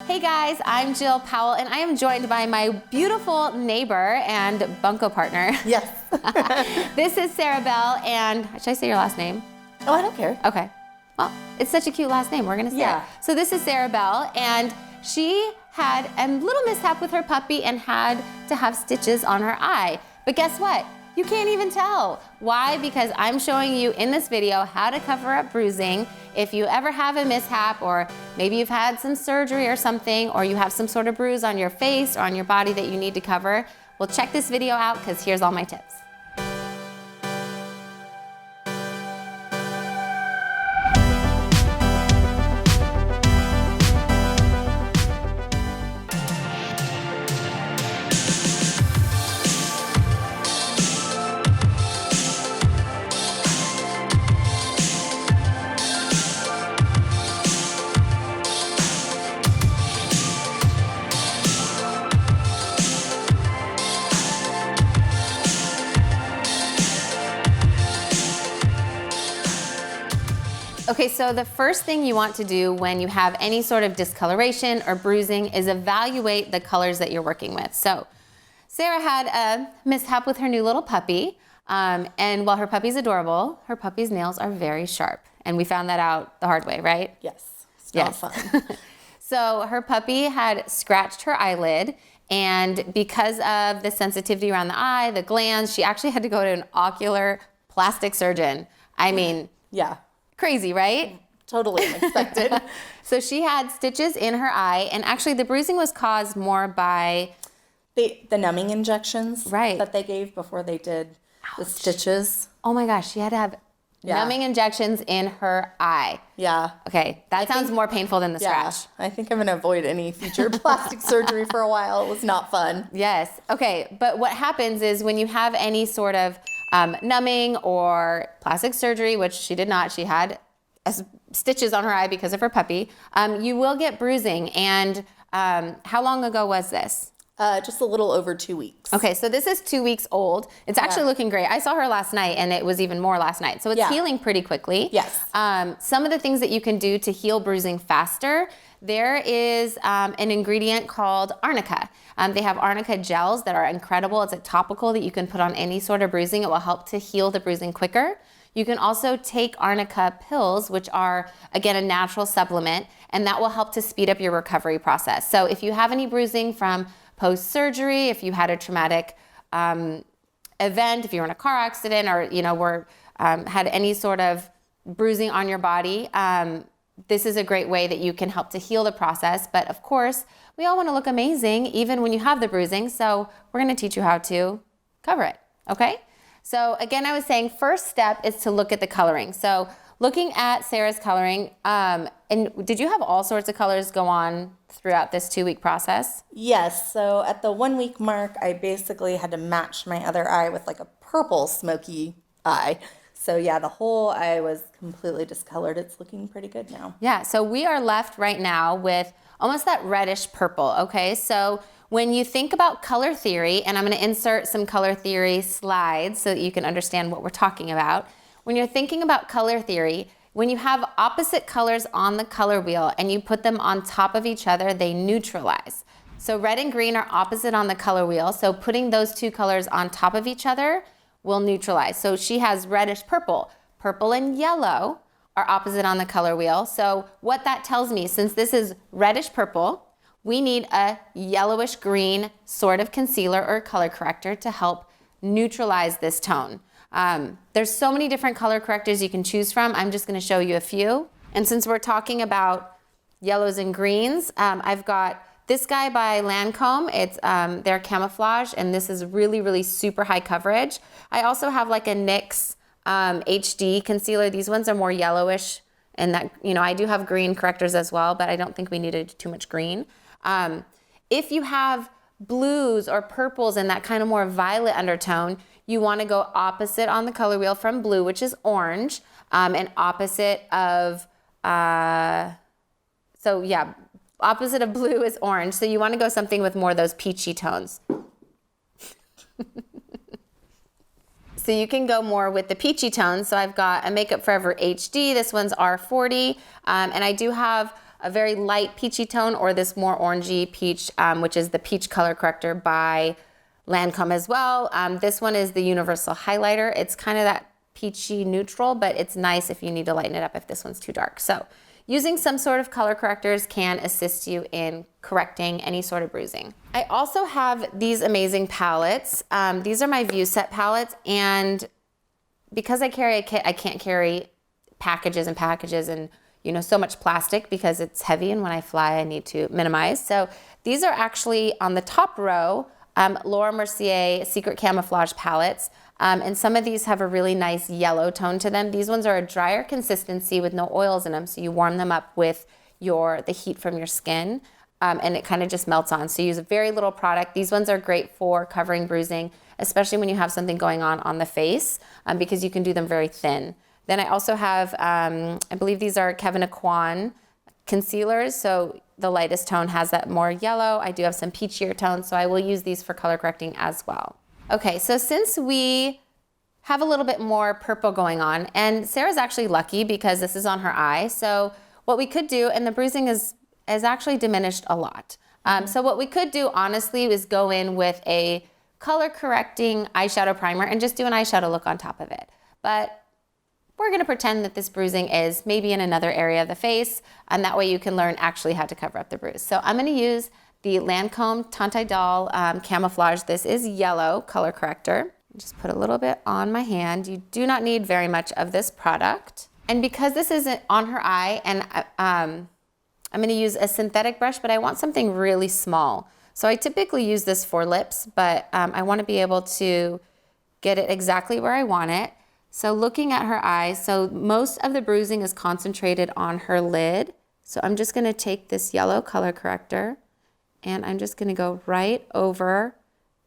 Hey guys, I'm Jill Powell and I am joined by my beautiful neighbor and bunco partner. Yes. This is Sarah Bell and, should I say your last name? Oh, I don't care. Okay. Well, it's such a cute last name, we're gonna say it. So this is Sarah Bell and she had a little mishap with her puppy and had to have stitches on her eye. But guess what? You can't even tell. Why? Because I'm showing you in this video how to cover up bruising. If you ever have a mishap, or maybe you've had some surgery or something, or you have some sort of bruise on your face or on your body that you need to cover, well, check this video out because here's all my tips. Okay, so the first thing you want to do when you have any sort of discoloration or bruising is evaluate the colors that you're working with. So Sarah had a mishap with her new little puppy, and while her puppy's adorable, her puppy's nails are very sharp. And we found that out the hard way, right? Yes. It's not fun. So her puppy had scratched her eyelid, and because of the sensitivity around the eye, the glands, she actually had to go to an ocular plastic surgeon. I mean, Yeah. crazy, right? Totally unexpected. So she had stitches in her eye, and actually the bruising was caused more by The numbing injections that they gave before they did the stitches. oh my gosh, she had to have numbing injections in her eye. Yeah. Okay, that sounds more painful than the Yeah. scratch. I think I'm going to avoid any future plastic surgery for a while. It was not fun. Yes. Okay, but what happens is when you have any sort of numbing or plastic surgery, which she did not, she had stitches on her eye because of her puppy, you will get bruising. And how long ago was this? Just a little over 2 weeks. Okay, so this is 2 weeks old. It's actually looking great. I saw her last night and it was even more last night. So it's healing pretty quickly. Yes. Some of the things that you can do to heal bruising faster, there is an ingredient called arnica. They have arnica gels that are incredible. It's a topical that you can put on any sort of bruising. It will help to heal the bruising quicker. You can also take arnica pills, which are, again, a natural supplement, and that will help to speed up your recovery process. So if you have any bruising from post-surgery, if you had a traumatic event, if you were in a car accident or, had any sort of bruising on your body, this is a great way that you can help to heal the process. But of course, we all want to look amazing even when you have the bruising. So we're going to teach you how to cover it. Okay? So again, I was saying first step is to look at the coloring. So looking at Sarah's coloring, and did you have all sorts of colors go on throughout this 2-week process? Yes. So at the 1 week mark, I basically had to match my other eye with like a purple smoky eye. So yeah, the whole eye was completely discolored. It's looking pretty good now. Yeah, so we are left right now with almost that reddish purple, okay? So when you think about color theory, and I'm gonna insert some color theory slides so that you can understand what we're talking about. When you're thinking about color theory, when you have opposite colors on the color wheel and you put them on top of each other, they neutralize. So red and green are opposite on the color wheel, so putting those two colors on top of each other will neutralize. So she has reddish purple. Purple and yellow are opposite on the color wheel. So what that tells me, since this is reddish purple, we need a yellowish green sort of concealer or color corrector to help neutralize this tone. There's so many different color correctors you can choose from. I'm just going to show you a few. And since we're talking about yellows and greens, I've got this guy by Lancome. It's their camouflage, and this is really, really super high coverage. I also have like a NYX HD concealer. These ones are more yellowish, and that, I do have green correctors as well, but I don't think we needed too much green. If you have blues or purples and that kind of more violet undertone, you want to go opposite on the color wheel from blue, which is orange, and opposite of, opposite of blue is orange. So you want to go something with more of those peachy tones. So you can go more with the peachy tones. So I've got a Makeup Forever HD. This one's R40. And I do have a very light peachy tone or this more orangey peach, which is the Peach Color Corrector by Lancome as well. This one is the Universal Highlighter. It's kind of that peachy neutral, but it's nice if you need to lighten it up if this one's too dark. So using some sort of color correctors can assist you in correcting any sort of bruising. I also have these amazing palettes. These are my View Set palettes, and because I carry a kit, I can't carry packages and packages and so much plastic because it's heavy, and when I fly I need to minimize. So these are actually on the top row, Laura Mercier Secret Camouflage palettes. And some of these have a really nice yellow tone to them. These ones are a drier consistency with no oils in them, so you warm them up with the heat from your skin, and it kind of just melts on. So you use very little product. These ones are great for covering bruising, especially when you have something going on the face, because you can do them very thin. Then I also have, I believe these are Kevyn Aucoin concealers. So the lightest tone has that more yellow. I do have some peachier tones, so I will use these for color correcting as well. Okay, so since we have a little bit more purple going on, and Sarah's actually lucky because this is on her eye, so what we could do, and the bruising is actually diminished a lot. So what we could do, honestly, is go in with a color correcting eyeshadow primer and just do an eyeshadow look on top of it. But we're gonna pretend that this bruising is maybe in another area of the face, and that way you can learn actually how to cover up the bruise. So I'm gonna use the Lancome Tante Doll Camouflage. This is yellow color corrector. Just put a little bit on my hand. You do not need very much of this product. And because this isn't on her eye, and I'm gonna use a synthetic brush, but I want something really small. So I typically use this for lips, but I wanna be able to get it exactly where I want it. So looking at her eye, so most of the bruising is concentrated on her lid. So I'm just gonna take this yellow color corrector, and I'm just gonna go right over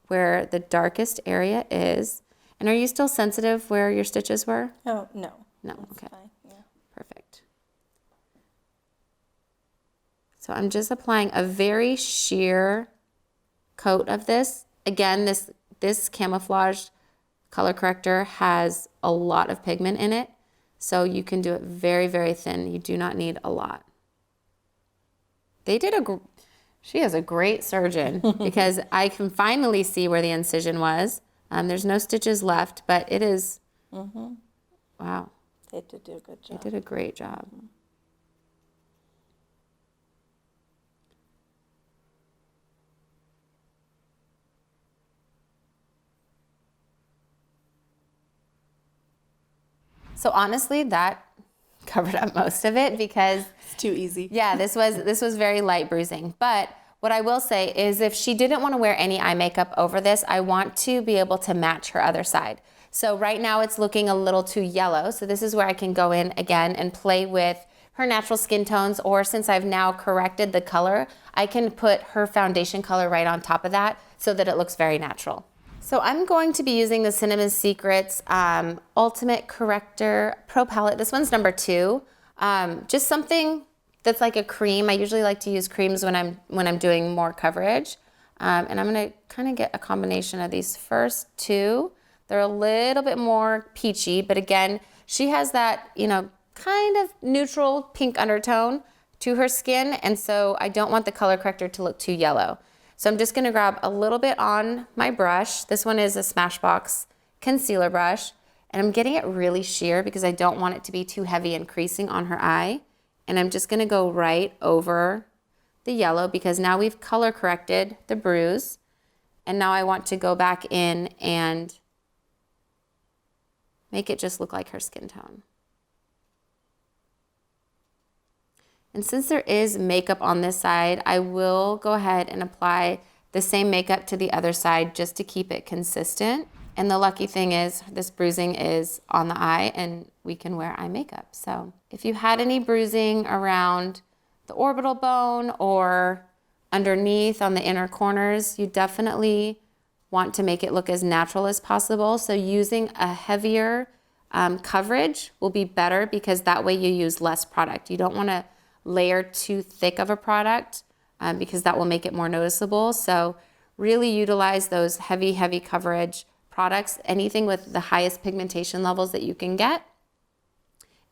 where the darkest area is. And are you still sensitive where your stitches were? Oh, no. No, That's okay. fine. Yeah. Perfect. So I'm just applying a very sheer coat of this. Again, this camouflage color corrector has a lot of pigment in it, so you can do it very, very thin. You do not need a lot. She is a great surgeon because I can finally see where the incision was. There's no stitches left, but it is, wow. They did do a good job. They did a great job. So honestly, that covered up most of it because It's too easy. yeah, this was very light bruising. But what I will say is if she didn't want to wear any eye makeup over this, I want to be able to match her other side. So right now it's looking a little too yellow. So this is where I can go in again and play with her natural skin tones, or since I've now corrected the color, I can put her foundation color right on top of that so that it looks very natural. So I'm going to be using the Cinnamon Secrets Ultimate Corrector Pro Palette. This one's number 2. Just something that's like a cream. I usually like to use creams when I'm doing more coverage. And I'm gonna kind of get a combination of these first 2. They're a little bit more peachy, but again, she has that, kind of neutral pink undertone to her skin. And so I don't want the color corrector to look too yellow. So I'm just gonna grab a little bit on my brush. This one is a Smashbox concealer brush. And I'm getting it really sheer because I don't want it to be too heavy and creasing on her eye. And I'm just gonna go right over the yellow because now we've color corrected the bruise. And now I want to go back in and make it just look like her skin tone. And since there is makeup on this side, I will go ahead and apply the same makeup to the other side just to keep it consistent. And the lucky thing is this bruising is on the eye and we can wear eye makeup. So if you had any bruising around the orbital bone or underneath on the inner corners, you definitely want to make it look as natural as possible. So using a heavier coverage will be better because that way you use less product. You don't want to layer too thick of a product because that will make it more noticeable. So really utilize those heavy coverage products, anything with the highest pigmentation levels that you can get.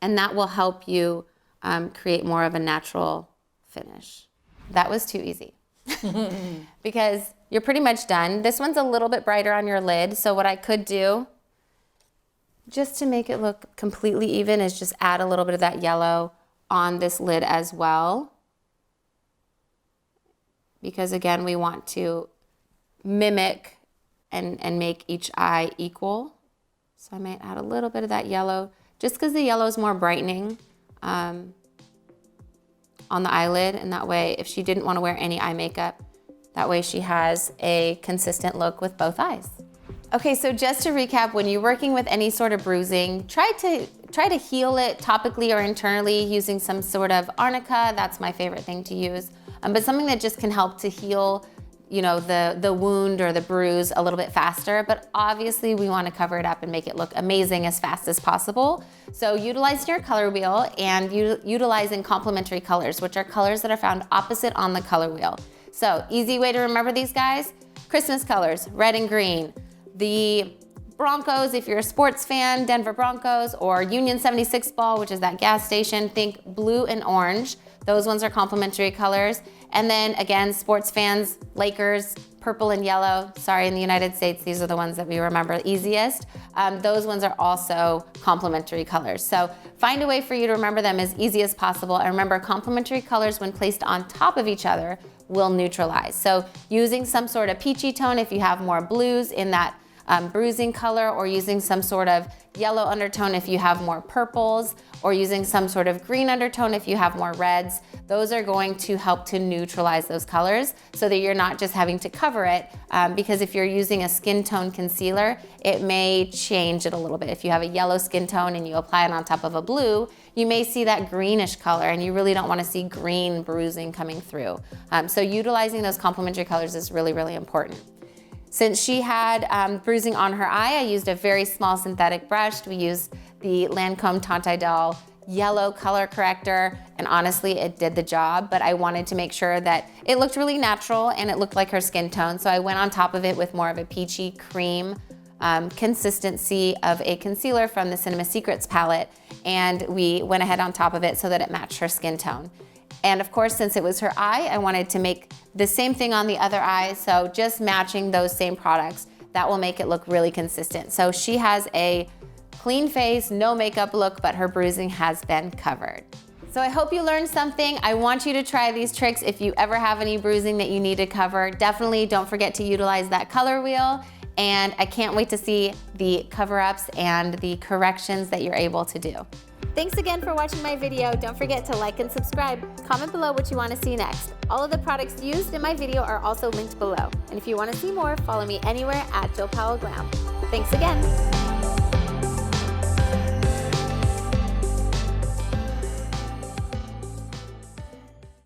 And that will help you create more of a natural finish. That was too easy. Because you're pretty much done. This one's a little bit brighter on your lid, so what I could do, just to make it look completely even, is just add a little bit of that yellow on this lid as well. Because again, we want to mimic and make each eye equal. So I might add a little bit of that yellow, just because the yellow is more brightening on the eyelid, and that way, if she didn't want to wear any eye makeup, that way she has a consistent look with both eyes. Okay, so just to recap, when you're working with any sort of bruising, try to heal it topically or internally using some sort of arnica. That's my favorite thing to use, but something that just can help to heal, you know, the wound or the bruise a little bit faster. But obviously we want to cover it up and make it look amazing as fast as possible. So utilizing your color wheel and utilizing complementary colors, which are colors that are found opposite on the color wheel. So easy way to remember these guys: Christmas colors, red and green. The Broncos, if you're a sports fan, Denver Broncos, or Union 76 ball, which is that gas station, think blue and orange. Those ones are complementary colors. And then again, sports fans, Lakers, purple and yellow. Sorry, in the United States, these are the ones that we remember easiest. Those ones are also complementary colors. So find a way for you to remember them as easy as possible. And remember, complementary colors, when placed on top of each other, will neutralize. So using some sort of peachy tone if you have more blues in that bruising color, or using some sort of yellow undertone if you have more purples, or using some sort of green undertone if you have more reds. Those are going to help to neutralize those colors so that you're not just having to cover it, because if you're using a skin tone concealer, it may change it a little bit. If you have a yellow skin tone and you apply it on top of a blue, you may see that greenish color, and you really don't want to see green bruising coming through. So utilizing those complementary colors is really, really important. Since she had bruising on her eye, I used a very small synthetic brush. We used the Lancome Tante-Dal yellow color corrector, and honestly, it did the job, but I wanted to make sure that it looked really natural and it looked like her skin tone. So I went on top of it with more of a peachy cream consistency of a concealer from the Cinema Secrets palette, and we went ahead on top of it so that it matched her skin tone. And of course, since it was her eye, I wanted to make the same thing on the other eye, so just matching those same products, that will make it look really consistent. So she has a clean face, no makeup look, but her bruising has been covered. So I hope you learned something. I want you to try these tricks if you ever have any bruising that you need to cover. Definitely don't forget to utilize that color wheel, and I can't wait to see the cover-ups and the corrections that you're able to do. Thanks again for watching my video. Don't forget to like and subscribe. Comment below what you want to see next. All of the products used in my video are also linked below. And if you want to see more, follow me anywhere at Jill Powell Glam. Thanks again.